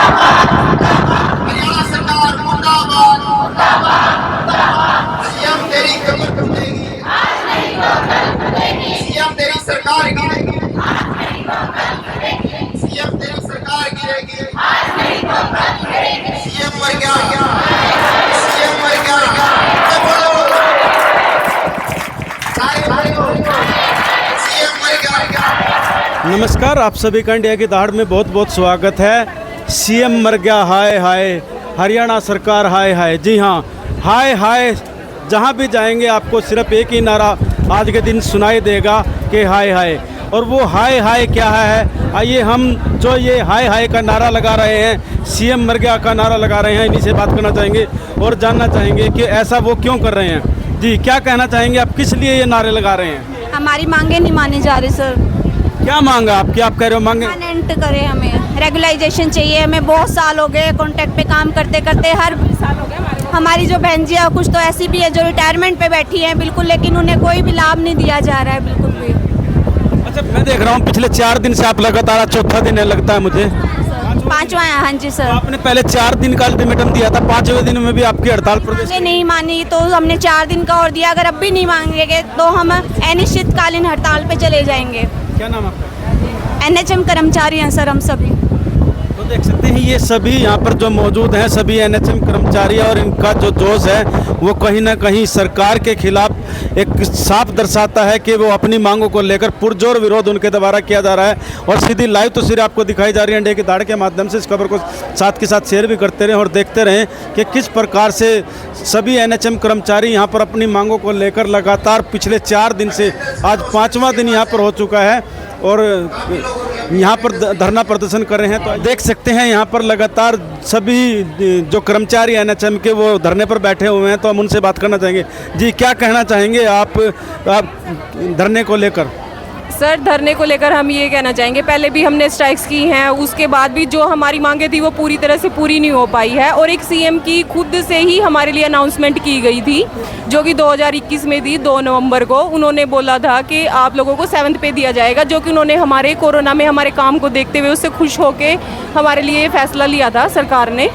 हरियाणा सरकार मुर्दाबाद। सीएम तेरी कमर टूटेगी, सीएम तेरी सरकार गिरेगी, सीएम तेरी सरकार गिरेगी, सीएम मर गया, सीएम मर गया। बोलो सारे भाइयों, सीएम मर गया। नमस्कार, आप सभी का इंडिया की दहाड़ में बहुत बहुत स्वागत है। सीएम मर गया, हाय हाय, हरियाणा सरकार हाय हाय। जी हाँ, हाय हाय। जहाँ भी जाएंगे आपको सिर्फ एक ही नारा आज के दिन सुनाई देगा कि हाय हाय। और वो हाय हाय क्या है, आइए हम जो ये हाय हाय का नारा लगा रहे हैं, सीएम मर गया का नारा लगा रहे हैं, इन्हीं से बात करना चाहेंगे और जानना चाहेंगे कि ऐसा वो क्यों कर रहे हैं। जी, क्या कहना चाहेंगे आप, किस लिए ये नारे लगा रहे हैं? हमारी मांगे नहीं मानी जा रही सर। क्या मांगा आपकी, आप कह रहे हो मांगे? परमानेंट करे, हमें रेगुलाइजेशन चाहिए। हमें बहुत साल हो गए कॉन्ट्रैक्ट पे काम करते करते, हर साल हो गया। हमारी जो बहन जी है, कुछ तो ऐसी भी है जो रिटायरमेंट पे बैठी है बिल्कुल, लेकिन उन्हें कोई भी लाभ नहीं दिया जा रहा है बिल्कुल भी। अच्छा, मैं देख रहा हूँ पिछले 4 दिन से आप लगातार, चौथा दिन है लगता है मुझे, पांचवा है। हाँ जी सर। आपने पहले 4 दिन का अल्टीमेटम दिया था, 5वें दिन में भी आपकी हड़ताल प्रदेश मांगे नहीं मानी तो हमने 4 दिन का और दिया। अगर अब भी नहीं मांगेंगे तो हम अनिश्चितकालीन हड़ताल पे चले जाएंगे। क्या नाम आपका? एनएचएम कर्मचारी हैं सर हम सभी। तो देख सकते हैं ये सभी यहाँ पर जो मौजूद हैं, सभी एनएचएम कर्मचारी, और इनका जो जोश है वो कहीं ना कहीं सरकार के खिलाफ एक साफ दर्शाता है कि वो अपनी मांगों को लेकर पुरजोर विरोध उनके द्वारा किया जा रहा है। और सीधी लाइव तस्वीर आपको दिखाई जा रही है इंडिया की दहाड़ के माध्यम से। इस खबर को साथ के साथ शेयर भी करते रहें और देखते रहें कि किस प्रकार से सभी एनएचएम कर्मचारी यहाँ पर अपनी मांगों को लेकर लगातार पिछले 4 दिन से आज 5वां दिन यहाँ पर हो चुका है और यहाँ पर धरना प्रदर्शन कर रहे हैं। तो देख सकते हैं यहाँ पर लगातार सभी जो कर्मचारी एनएचएम के वो धरने पर बैठे हुए हैं। तो हम उनसे बात करना चाहेंगे। जी, क्या कहना चाहेंगे आप धरने को लेकर? सर, धरने को लेकर हम ये कहना चाहेंगे, पहले भी हमने स्ट्राइक्स की हैं, उसके बाद भी जो हमारी मांगे थी वो पूरी तरह से पूरी नहीं हो पाई है। और एक सीएम की खुद से ही हमारे लिए अनाउंसमेंट की गई थी, जो कि 2021 में थी, 2 नवंबर को। उन्होंने बोला था कि आप लोगों को 7th पे दिया जाएगा, जो कि उन्होंने हमारे कोरोना में हमारे काम को देखते हुए उससे खुश होकर हमारे लिए ये फैसला लिया था सरकार ने।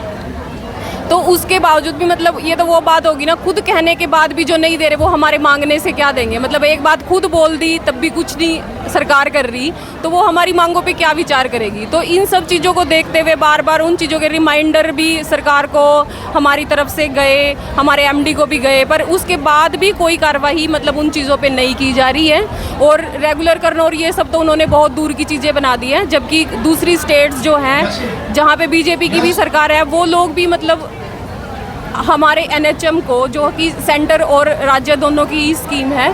तो उसके बावजूद भी मतलब ये तो वो बात होगी ना, खुद कहने के बाद भी जो नहीं दे रहे वो हमारे मांगने से क्या देंगे। मतलब एक बात खुद बोल दी तब भी कुछ नहीं सरकार कर रही, तो वो हमारी मांगों पे क्या विचार करेगी। तो इन सब चीज़ों को देखते हुए बार बार उन चीज़ों के रिमाइंडर भी सरकार को हमारी तरफ से गए, हमारे एमडी को भी गए, पर उसके बाद भी कोई कार्रवाई मतलब उन चीज़ों पे नहीं की जा रही है। और रेगुलर करना और ये सब तो उन्होंने बहुत दूर की चीज़ें बना दी हैं। जबकि दूसरी स्टेट्स जो हैं जहाँ पे बीजेपी की भी सरकार है, वो लोग भी मतलब हमारे एनएचएम को, जो कि सेंटर और राज्य दोनों की ही स्कीम है,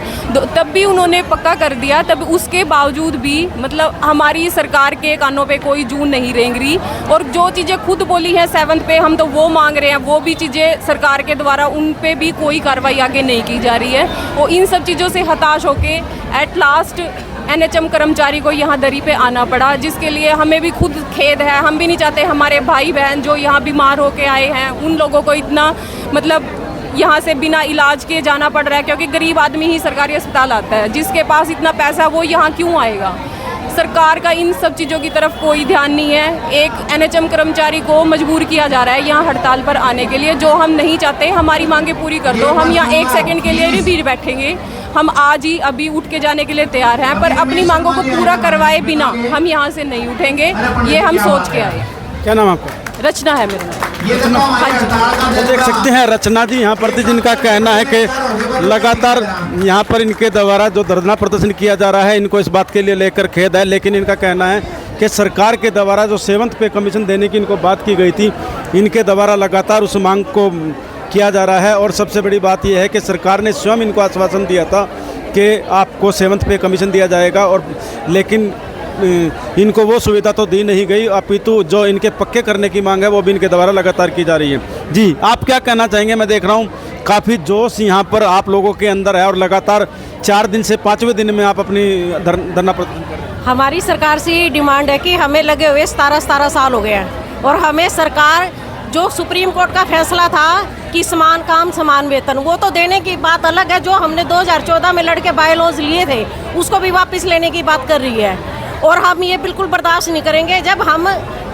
तब भी उन्होंने पक्का कर दिया। तब उसके बावजूद भी मतलब हमारी सरकार के कानों पे कोई जून नहीं रेंग रही। और जो चीज़ें खुद बोली हैं 7th पे, हम तो वो मांग रहे हैं, वो भी चीज़ें सरकार के द्वारा उन पे भी कोई कार्रवाई आगे नहीं की जा रही है। और इन सब चीज़ों से हताश होके एट लास्ट एनएचएम कर्मचारी को यहाँ दरी पे आना पड़ा, जिसके लिए हमें भी खुद खेद है। हम भी नहीं चाहते हमारे भाई बहन जो यहाँ बीमार होके आए हैं उन लोगों को इतना मतलब यहाँ से बिना इलाज के जाना पड़ रहा है, क्योंकि गरीब आदमी ही सरकारी अस्पताल आता है। जिसके पास इतना पैसा वो यहाँ क्यों आएगा। सरकार का इन सब चीज़ों की तरफ कोई ध्यान नहीं है। एक एनएचएम कर्मचारी को मजबूर किया जा रहा है यहाँ हड़ताल पर आने के लिए, जो हम नहीं चाहते। हमारी मांगे पूरी कर दो, हम यहाँ 1 सेकंड के लिए भी बैठेंगे। हम आज ही अभी उठ के जाने के लिए तैयार हैं, पर अपनी मांगों को पूरा करवाए बिना हम यहाँ से नहीं उठेंगे, ये हम सोच के आए। क्या नाम आपका? रचना है मेरा नाम। तो देख सकते हैं रचना जी यहाँ पर, जिनका कहना है कि लगातार यहाँ पर इनके द्वारा जो धरना प्रदर्शन किया जा रहा है, इनको इस बात के लिए लेकर खेद है। लेकिन इनका कहना है कि सरकार के द्वारा जो 7th पे कमीशन देने की इनको बात की गई थी, इनके द्वारा लगातार उस मांग को किया जा रहा है। और सबसे बड़ी बात यह है कि सरकार ने स्वयं इनको आश्वासन दिया था कि आपको 7th पे कमीशन दिया जाएगा, और लेकिन इनको वो सुविधा तो दी नहीं गई, अपितु जो इनके पक्के करने की मांग है वो भी इनके द्वारा लगातार की जा रही है। जी, आप क्या कहना चाहेंगे? मैं देख रहा हूँ काफ़ी जोश यहाँ पर आप लोगों के अंदर है और लगातार 4 दिन से 5वें दिन में आप अपनी धरना प्रदर्शन कर रहे हैं। हमारी सरकार से डिमांड है कि हमें लगे हुए 17 साल हो गए हैं, और हमें सरकार जो सुप्रीम कोर्ट का फैसला था कि समान काम समान वेतन, वो तो देने की बात अलग है। जो हमने 2014 में लड़के बाय लॉज लिए थे उसको भी वापस लेने की बात कर रही है। और हम ये बिल्कुल बर्दाश्त नहीं करेंगे। जब हम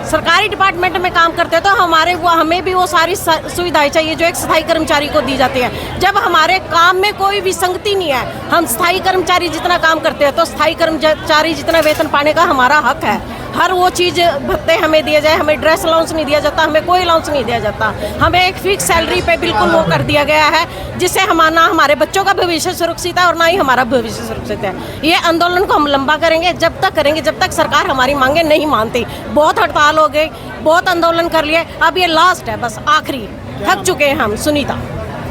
सरकारी डिपार्टमेंट में काम करते हैं तो हमें भी वो सारी सुविधाएं चाहिए जो एक स्थायी कर्मचारी को दी जाती है। जब हमारे काम में कोई विसंगति नहीं है, हम स्थायी कर्मचारी जितना काम करते हैं तो स्थायी कर्मचारी जितना वेतन पाने का हमारा हक है। हर वो चीज़ भत्ते हमें दिए जाए, हमें ड्रेस अलाउंस नहीं दिया जाता, हमें कोई अलाउंस नहीं दिया जाता, हमें एक फिक्स सैलरी पे बिल्कुल वो कर दिया गया है, जिससे हमारे बच्चों का भविष्य सुरक्षित है और ना ही हमारा भविष्य सुरक्षित है। ये आंदोलन को हम लंबा करेंगे जब तक सरकार हमारी मांगे नहीं मानती। बहुत हड़ताल हो गई, बहुत आंदोलन कर लिए, अब ये लास्ट है, बस आखिरी, थक चुके हैं हम। सुनीता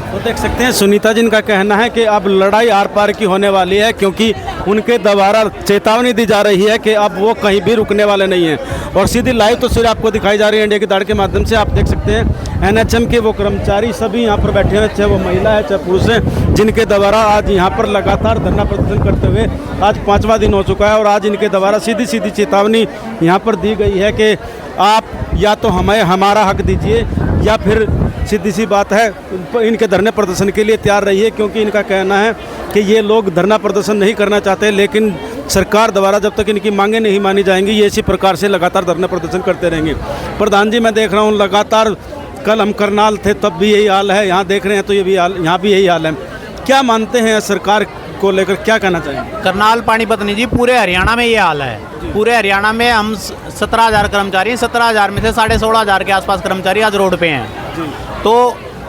तो देख सकते हैं सुनीता जी का कहना है कि अब लड़ाई आर पार की होने वाली है, क्योंकि उनके द्वारा चेतावनी दी जा रही है कि अब वो कहीं भी रुकने वाले नहीं हैं। और सीधी लाइव तस्वीर आपको दिखाई जा रही है इंडिया की दाड़ के माध्यम से। आप देख सकते हैं एनएचएम के वो कर्मचारी सभी यहाँ पर बैठे हैं, चाहे वो महिला है चाहे पुरुष है, जिनके द्वारा आज यहाँ पर लगातार धरना प्रदर्शन करते हुए आज 5वां दिन हो चुका है। और आज इनके द्वारा सीधी सीधी चेतावनी यहाँ पर दी गई है कि आप या तो हमें हमारा हक दीजिए या फिर सीधी सी बात है इनके धरने प्रदर्शन के लिए तैयार रहिए, क्योंकि इनका कहना है कि ये लोग धरना प्रदर्शन नहीं करना चाहते, लेकिन सरकार द्वारा जब तक इनकी मांगें नहीं मानी जाएंगी ये इसी प्रकार से लगातार धरना प्रदर्शन करते रहेंगे। प्रधान जी, मैं देख रहा हूँ लगातार, कल हम करनाल थे तब भी यही हाल है, यहाँ देख रहे हैं तो ये भी हाल, यहाँ भी यही हाल है। क्या मानते हैं सरकार को लेकर, क्या कहना चाहिए? करनाल पानीपत नहीं जी, पूरे हरियाणा में ये हाल है। पूरे हरियाणा में हम 17,000 कर्मचारी हैं, 17,000 में से 16,500 के आसपास कर्मचारी आज रोड पे हैं। तो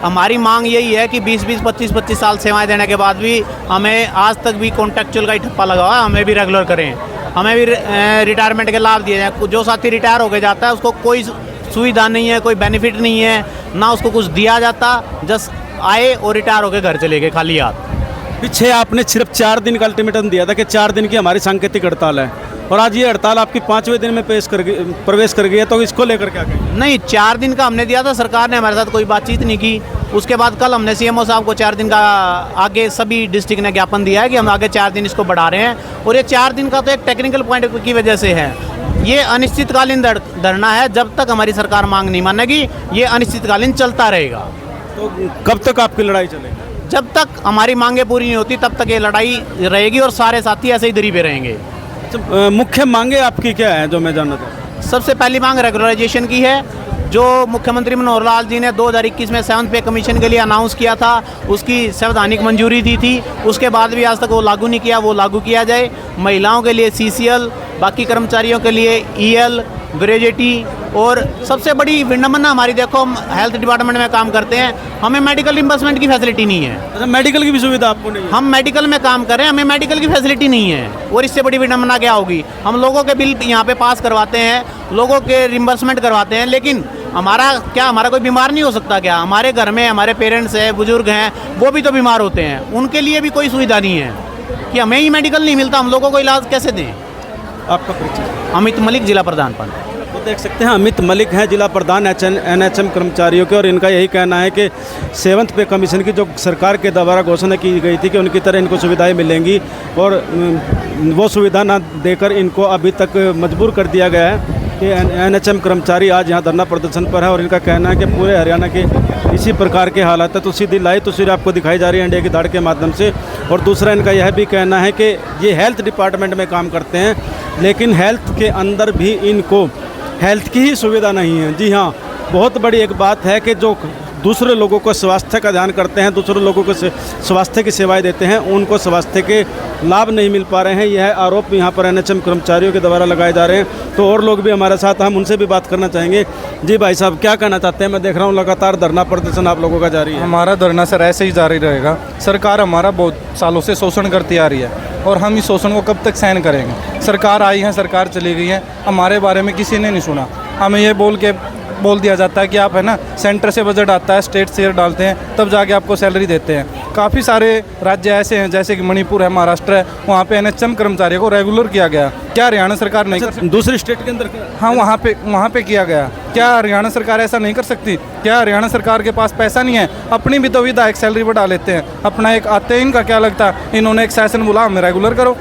हमारी मांग यही है कि 20-20, 25-25 साल सेवाएं देने के बाद भी हमें आज तक भी कॉन्ट्रेक्चुअल का ही ठप्पा लगा हुआ है, हमें भी रेगुलर करें, हमें भी रिटायरमेंट के लाभ दिए जाए। जो साथी रिटायर होकर जाता है उसको कोई सुविधा नहीं है, कोई बेनिफिट नहीं है, ना उसको कुछ दिया जाता, जस्ट आए और रिटायर होकर घर चले गए खाली हाथ। पीछे आपने सिर्फ 4 दिन का अल्टीमेटम दिया था कि 4 दिन की हमारी सांकेतिक हड़ताल है, और आज ये हड़ताल आपकी 5वें दिन में प्रवेश कर गई है, तो इसको लेकर क्या कहें? नहीं, 4 दिन का हमने दिया था, सरकार ने हमारे साथ कोई बातचीत नहीं की। उसके बाद कल हमने सीएमओ साहब को 4 दिन का आगे सभी डिस्ट्रिक्ट ने ज्ञापन दिया है कि हम आगे 4 दिन इसको बढ़ा रहे हैं। और ये 4 दिन का तो एक टेक्निकल पॉइंट की वजह से है, ये अनिश्चितकालीन धरना है। जब तक हमारी सरकार मांग नहीं मानेगी ये अनिश्चितकालीन चलता रहेगा। तो कब तक आपकी लड़ाई चलेगी? जब तक हमारी मांगे पूरी नहीं होती तब तक ये लड़ाई रहेगी और सारे साथी ऐसे ही दरी पे रहेंगे। मुख्य मांगे आपकी क्या है जो मैं जानना चाहता हूँ? सबसे पहली मांग रेगुलराइजेशन की है, जो मुख्यमंत्री मनोहर लाल जी ने 2021 में 7th पे कमीशन के लिए अनाउंस किया था, उसकी संवैधानिक मंजूरी दी थी, उसके बाद भी आज तक वो लागू नहीं किया, वो लागू किया जाए। महिलाओं के लिए CCL, बाकी कर्मचारियों के लिए EL, ग्रेजुएटी, और सबसे बड़ी विडंबना हमारी, देखो हम हेल्थ डिपार्टमेंट में काम करते हैं, हमें मेडिकल रिम्बर्समेंट की फैसिलिटी नहीं है। अच्छा, मेडिकल की भी सुविधा आपको नहीं है? हम मेडिकल में काम कर रहे हैं, हमें मेडिकल की फैसिलिटी नहीं है। और इससे बड़ी विडंबना क्या होगी? हम लोगों के बिल यहाँ पे पास करवाते हैं, लोगों के रिम्बर्समेंट करवाते हैं, लेकिन हमारा कोई बीमार नहीं हो सकता क्या? हमारे घर में हमारे पेरेंट्स हैं, बुजुर्ग हैं, वो भी तो बीमार होते हैं, उनके लिए भी कोई सुविधा नहीं है कि हमें ही मेडिकल नहीं मिलता, हम लोगों को इलाज कैसे दें? आपका परिचय? अमित मलिक, जिला प्रधान पंच। तो देख सकते हैं अमित मलिक हैं, जिला प्रधान NHM कर्मचारियों के, और इनका यही कहना है कि 7th पे कमीशन की जो सरकार के द्वारा घोषणा की गई थी कि उनकी तरह इनको सुविधाएं मिलेंगी, और वो सुविधा ना देकर इनको अभी तक मजबूर कर दिया गया है कि NHM कर्मचारी आज यहाँ धरना प्रदर्शन पर है। और इनका कहना है कि पूरे हरियाणा के इसी प्रकार के हालात है। तो सीधी लाइव तस्वीर आपको दिखाई जा रही है इंडिया की दाड़ के माध्यम से। और दूसरा इनका यह भी कहना है कि ये हेल्थ डिपार्टमेंट में काम करते हैं, लेकिन हेल्थ के अंदर भी इनको हेल्थ की ही सुविधा नहीं है। जी हाँ, बहुत बड़ी एक बात है कि जो दूसरे लोगों को स्वास्थ्य का ध्यान करते हैं, दूसरे लोगों को स्वास्थ्य की सेवाएं देते हैं, उनको स्वास्थ्य के लाभ नहीं मिल पा रहे हैं। यह आरोप यहाँ पर NHM कर्मचारियों के द्वारा लगाए जा रहे हैं। तो और लोग भी हमारे साथ, हम उनसे भी बात करना चाहेंगे। जी भाई साहब, क्या कहना चाहते हैं? मैं देख रहा हूँ लगातार धरना प्रदर्शन आप लोगों का जारी है। हमारा धरना सर ऐसे ही जारी रहेगा। सरकार हमारा बहुत सालों से शोषण करती आ रही है, और हम इस शोषण को कब तक सहन करेंगे? सरकार आई है, सरकार चली गई है, हमारे बारे में किसी ने नहीं सुना। हमें ये बोल दिया जाता है कि आप है ना, सेंटर से बजट आता है, स्टेट शेयर डालते हैं, तब जाके आपको सैलरी देते हैं। काफ़ी सारे राज्य ऐसे हैं, जैसे कि मणिपुर है, महाराष्ट्र है, वहाँ पे NHM कर्मचारियों को रेगुलर किया गया। क्या हरियाणा सरकार नहीं कर सकती? दूसरी स्टेट के अंदर? हाँ, वहाँ पे किया गया। क्या हरियाणा सरकार ऐसा नहीं कर सकती? क्या हरियाणा सरकार के पास पैसा नहीं है? अपनी भी तो विधायक सैलरी बढ़ा लेते हैं, अपना एक आते हैं। इनका क्या लगता है? इन्होंने एक सेशन बोला हमें रेगुलर करो,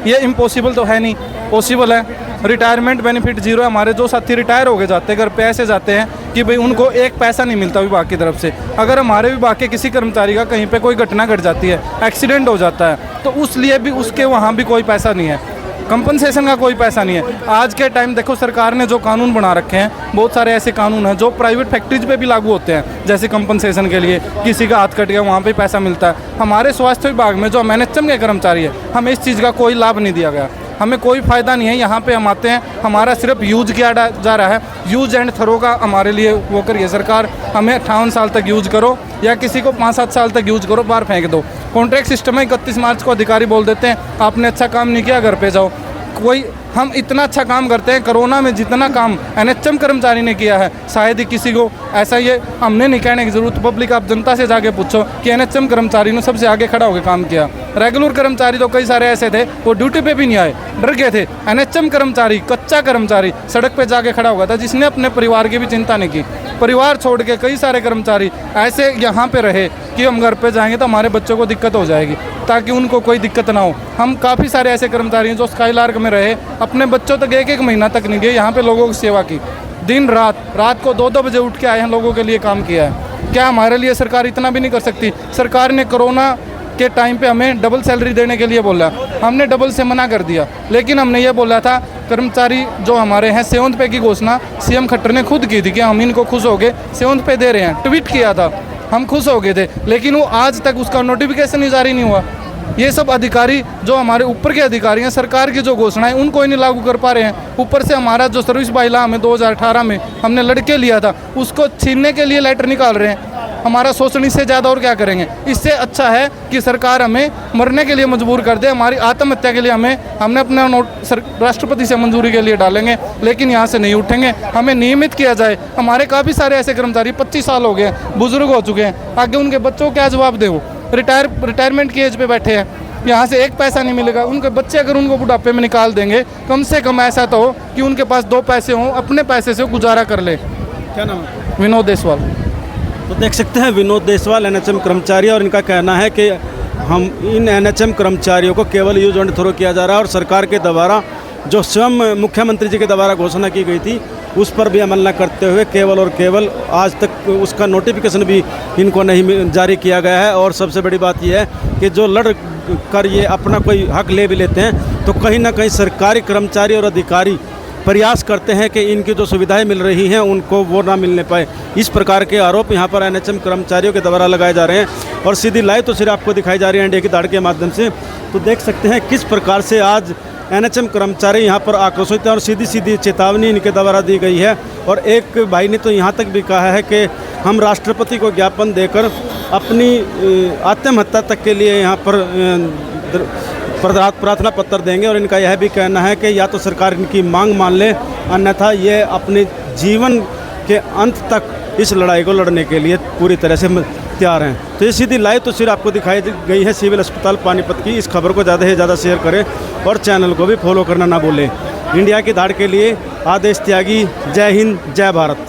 ये इम्पॉसिबल तो है नहीं, पॉसिबल है। रिटायरमेंट बेनिफिट जीरो है। हमारे जो साथी रिटायर हो गए जाते हैं, घर पे ऐसे जाते हैं कि भाई उनको एक पैसा नहीं मिलता विभाग की तरफ से। अगर हमारे विभाग के किसी कर्मचारी का कहीं पे कोई घटना घट जाती है, एक्सीडेंट हो जाता है, तो उस लिए भी उसके वहाँ भी कोई पैसा नहीं है। कंपनसेशन का कोई पैसा नहीं है। आज के टाइम देखो सरकार ने जो कानून बना रखे हैं, बहुत सारे ऐसे कानून हैं जो प्राइवेट फैक्ट्रीज पे भी लागू होते हैं, जैसे कंपनसेशन के लिए किसी का हाथ कट गया वहाँ पे पैसा मिलता है। हमारे स्वास्थ्य विभाग में जो एनएचएम के कर्मचारी है, हमें इस चीज़ का कोई लाभ नहीं दिया गया, हमें कोई फ़ायदा नहीं है। यहाँ पे हम आते हैं, हमारा सिर्फ यूज किया जा रहा है, यूज एंड थ्रो का हमारे लिए वो करिए सरकार, हमें 58 साल तक यूज करो या किसी को 5-7 साल तक यूज करो, बाहर फेंक दो। कॉन्ट्रैक्ट सिस्टम है, 31 मार्च को अधिकारी बोल देते हैं आपने अच्छा काम नहीं किया, घर पे जाओ। कोई हम इतना अच्छा काम करते हैं, कोरोना में जितना काम एनएचएम कर्मचारी ने किया है शायद ही किसी को ऐसा, ये हमने नहीं कहने की जरूरत, पब्लिक आप जनता से जाके पूछो कि एनएचएम कर्मचारी ने सबसे आगे खड़ा होकर काम किया। रेगुलर कर्मचारी तो कई सारे ऐसे थे वो ड्यूटी पे भी नहीं आए, डर गए थे। एनएचएम कर्मचारी, कच्चा कर्मचारी सड़क पे जाके खड़ा हुआ था, जिसने अपने परिवार की भी चिंता नहीं की। परिवार छोड़ के कई सारे कर्मचारी ऐसे यहाँ पे रहे कि हम घर पे जाएंगे तो हमारे बच्चों को दिक्कत हो जाएगी, ताकि उनको कोई दिक्कत ना हो। हम काफ़ी सारे ऐसे कर्मचारी हैं जो स्काईलार्क में रहे, अपने बच्चों तक 1-1 महीना तक नहीं गए, यहाँ पे लोगों की सेवा की, दिन रात को 2-2 बजे उठ के आए हैं, लोगों के लिए काम किया है। क्या हमारे लिए सरकार इतना भी नहीं कर सकती? सरकार ने कोरोना के टाइम पे हमें डबल सैलरी देने के लिए बोला, हमने डबल से मना कर दिया, लेकिन हमने ये बोला था कर्मचारी जो हमारे हैं 7th पे की घोषणा सीएम खट्टर ने खुद की थी कि हम इनको खुश हो गए 7th पे दे रहे हैं, ट्वीट किया था, हम खुश हो गए थे, लेकिन वो आज तक उसका नोटिफिकेशन ही जारी नहीं हुआ। ये सब अधिकारी जो हमारे ऊपर के अधिकारी हैं, सरकार की जो घोषणा है उनको ही नहीं लागू कर पा रहे हैं। ऊपर से हमारा जो सर्विस बाइला हमें 2018 में हमने लड़के लिया था, उसको छीनने के लिए लेटर निकाल रहे हैं। हमारा शोषण इससे ज़्यादा और क्या करेंगे? इससे अच्छा है कि सरकार हमें मरने के लिए मजबूर कर दे, हमारी आत्महत्या के लिए हमने अपना नोट राष्ट्रपति से मंजूरी के लिए डालेंगे, लेकिन यहाँ से नहीं उठेंगे। हमें नियमित किया जाए। हमारे काफ़ी सारे ऐसे कर्मचारी 25 साल हो गए, बुजुर्ग हो चुके हैं, आगे उनके बच्चों को क्या जवाब दे? वो रिटायरमेंट की एज पे बैठे हैं, यहाँ से 1 पैसा नहीं मिलेगा। उनके बच्चे अगर उनको बुढ़ापे में निकाल देंगे, कम से कम ऐसा तो हो कि उनके पास 2 पैसे हों, अपने पैसे से गुजारा कर ले। क्या नाम है? विनोद देसवाल। तो देख सकते हैं विनोद देसवाल एनएचएम कर्मचारी, और इनका कहना है कि हम इन एनएचएम कर्मचारियों को केवल यूज एंड थ्रो किया जा रहा है, और सरकार के द्वारा जो स्वयं मुख्यमंत्री जी के द्वारा घोषणा की गई थी उस पर भी अमल न करते हुए केवल और केवल आज तक उसका नोटिफिकेशन भी इनको नहीं जारी किया गया है। और सबसे बड़ी बात यह है कि जो लड़ कर ये अपना कोई हक ले भी लेते हैं तो कहीं ना कहीं सरकारी कर्मचारी और अधिकारी प्रयास करते हैं कि इनकी जो सुविधाएं मिल रही हैं उनको वो ना मिलने पाए। इस प्रकार के आरोप यहाँ पर एनएचएम कर्मचारियों के द्वारा लगाए जा रहे हैं, और सीधी लाइव तो सिर्फ आपको दिखाई जा रही है इंडिया की दाढ़ के माध्यम से। तो देख सकते हैं किस प्रकार से आज एनएचएम कर्मचारी यहाँ पर आक्रोशित हैं, और सीधी सीधी चेतावनी इनके द्वारा दी गई है। और एक भाई ने तो यहाँ तक भी कहा है कि हम राष्ट्रपति को ज्ञापन देकर अपनी आत्महत्या तक के लिए यहाँ पर प्रार्थना पत्र देंगे। और इनका यह भी कहना है कि या तो सरकार इनकी मांग मान ले, अन्यथा ये अपने जीवन के अंत तक इस लड़ाई को लड़ने के लिए पूरी तरह से तैयार हैं। तो ये सीधी लाइव तो सिर्फ आपको दिखाई गई है सिविल अस्पताल पानीपत की। इस खबर को ज़्यादा से ज़्यादा शेयर करें और चैनल को भी फॉलो करना ना भूलें। इंडिया की दाढ़ के लिए आदेश त्यागी। जय हिंद, जय भारत।